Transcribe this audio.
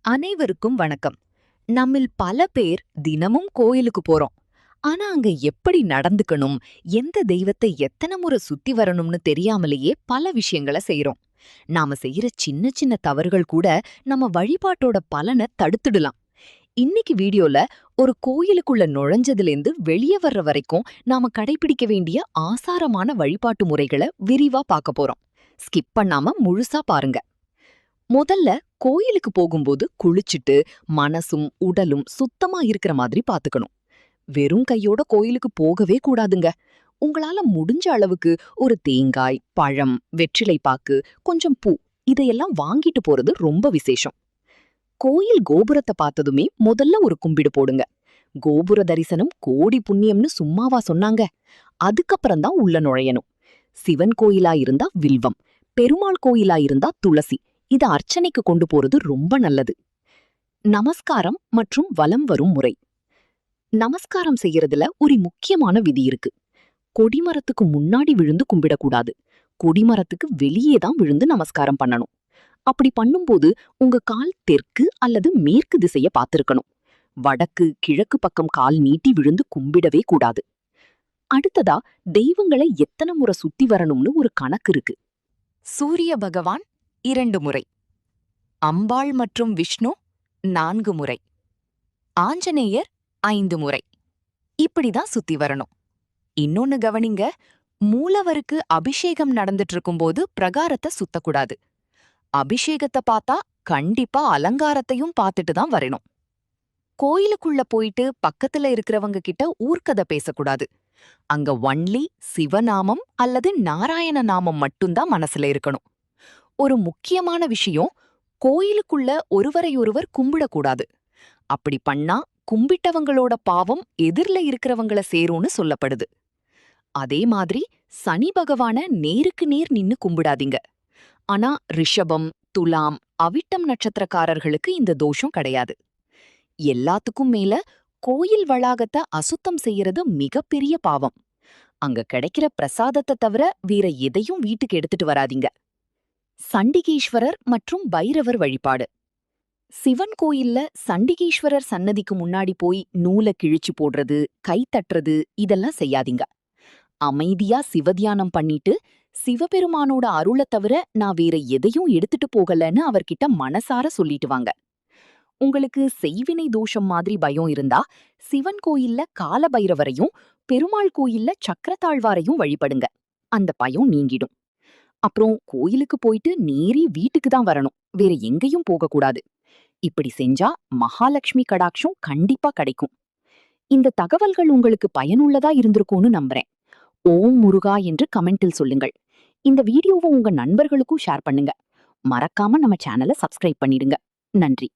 அனைவருக்கும் வணக்கம். நம்மில் பல பேர் தினமும் கோயிலுக்கு போறோம். ஆனா அங்க எப்படி நடந்துக்கணும், எந்த தெய்வத்தை எத்தனை முறை சுத்தி வரணும்னு தெரியாமலேயே பல விஷயங்களை செய்றோம். நாம செய்யற சின்ன சின்ன தவறுகள் கூட நம்ம வழிபாட்டோட பலனை தடுத்துடலாம். இன்னைக்கு வீடியோல ஒரு கோயிலுக்குள்ள நுழைஞ்சதுலேருந்து வெளியே வர்ற வரைக்கும் நாம கடைபிடிக்க வேண்டிய ஆசாரமான வழிபாட்டு முறைகளை விரிவா பார்க்க போறோம். ஸ்கிப் பண்ணாம முழுசா பாருங்க. முதல்ல கோயிலுக்கு போகும்போது குளிச்சுட்டு மனசும் உடலும் சுத்தமா இருக்கிற மாதிரி பாத்துக்கணும். வெறும் கையோட கோயிலுக்கு போகவே கூடாதுங்க. உங்களால முடிஞ்ச அளவுக்கு ஒரு தேங்காய், பழம், வெற்றிலை பாக்கு, கொஞ்சம் பூ இதையெல்லாம் வாங்கிட்டு போறது ரொம்ப விசேஷம். கோயில் கோபுரத்தை பார்த்ததுமே முதல்ல ஒரு கும்பிடு போடுங்க. கோபுர தரிசனம் கோடி புண்ணியம்னு சும்மாவா சொன்னாங்க? அதுக்கப்புறம் தான் உள்ள நுழையணும். சிவன் கோயிலா இருந்தா வில்வம், பெருமாள் கோயிலா இருந்தா துளசி இத அர்ச்சனைக்கு கொண்டு போறது ரொம்ப நல்லது. நமஸ்காரம் மற்றும் வலம் வரும் முறை. நமஸ்காரம் செய்யறதுல ஒரு முக்கியமான விதி இருக்கு. கொடிமரத்துக்கு முன்னாடி விழுந்து கும்பிடக்கூடாது. கொடிமரத்துக்கு வெளியே தான் விழுந்து நமஸ்காரம் பண்ணணும். அப்படி பண்ணும்போது உங்க கால் தெற்கு அல்லது மேற்கு திசைய பார்த்திருக்கணும். வடக்கு கிழக்கு பக்கம் கால் நீட்டி விழுந்து கும்பிடவே கூடாது. அடுத்ததா தெய்வங்களை எத்தனை முறை சுத்தி வரணும்னு ஒரு கணக்கு இருக்கு. சூரிய பகவான் 2 முறை, அம்பாள் மற்றும் விஷ்ணு 4 முறை, ஆஞ்சநேயர் 5 முறை. இப்படிதான் சுத்தி வரணும். இன்னொன்னு கவனிங்க, மூலவருக்கு அபிஷேகம் நடந்துட்டு இருக்கும்போது பிரகாரத்தை சுத்தக்கூடாது. அபிஷேகத்தை பார்த்தா கண்டிப்பா அலங்காரத்தையும் பார்த்துட்டு தான் வரணும். கோயிலுக்குள்ள போயிட்டு பக்கத்துல இருக்கிறவங்க கிட்ட ஊர்க்கதை பேசக்கூடாது. அங்க ஒன்லி சிவநாமம் அல்லது நாராயண நாமம் மட்டும்தான் மனசுல இருக்கணும். ஒரு முக்கியமான விஷயம், கோயிலுக்குள்ள ஒருவரையொருவர் கும்பிடக்கூடாது. அப்படி பண்ணா கும்பிட்டவங்களோட பாவம் எதிர்ல இருக்கிறவங்கள சேரும்னு சொல்லப்படுது. அதே மாதிரி சனி பகவான நேருக்கு நேர் நின்னு கும்பிடாதீங்க. ஆனா ரிஷபம், துலாம், அவிட்டம் நட்சத்திரக்காரர்களுக்கு இந்த தோஷம் கிடையாது. எல்லாத்துக்கும் மேல கோயில் வளாகத்தை அசுத்தம் செய்யறது மிகப்பெரிய பாவம். அங்க கிடைக்கிற பிரசாதத்தை தவிர வேற எதையும் வீட்டுக்கு எடுத்துட்டு வராதீங்க. சண்டிகேஸ்வரர் மற்றும் பைரவர் வழிபாடு. சிவன் கோயில்ல சண்டிகேஸ்வரர் சன்னதிக்கு முன்னாடி போய் நூலை கிழிச்சு போடுறது, கை தட்டுறது இதெல்லாம் செய்யாதீங்க. அமைதியா சிவத்தியானம் பண்ணிட்டு சிவபெருமானோட அருளை தவிர நான் வேற எதையும் எடுத்துட்டு போகலன்னு அவர்கிட்ட மனசார சொல்லிட்டு வாங்க. உங்களுக்கு செய்வினை தோஷம் மாதிரி பயம் இருந்தா சிவன் கோயில்ல காலபைரவரையும் பெருமாள் கோயில்ல சக்கரத்தாழ்வாரையும் வழிபடுங்க. அந்த பயம் நீங்கிடும். அப்புறம் கோயிலுக்கு போயிட்டு நேரே வீட்டுக்கு தான் வரணும், வேற எங்கேயும் போகக்கூடாது. இப்படி செஞ்சா மகாலட்சுமி கடாட்சம் கண்டிப்பா கிடைக்கும். இந்த தகவல்கள் உங்களுக்கு பயனுள்ளதா இருந்திருக்கும்னு நம்புறேன். ஓம் முருகா என்று கமெண்டில் சொல்லுங்கள். இந்த வீடியோவை உங்க நண்பர்களுக்கும் ஷேர் பண்ணுங்க. மறக்காம நம்ம சேனலை சப்ஸ்கிரைப் பண்ணிடுங்க. நன்றி.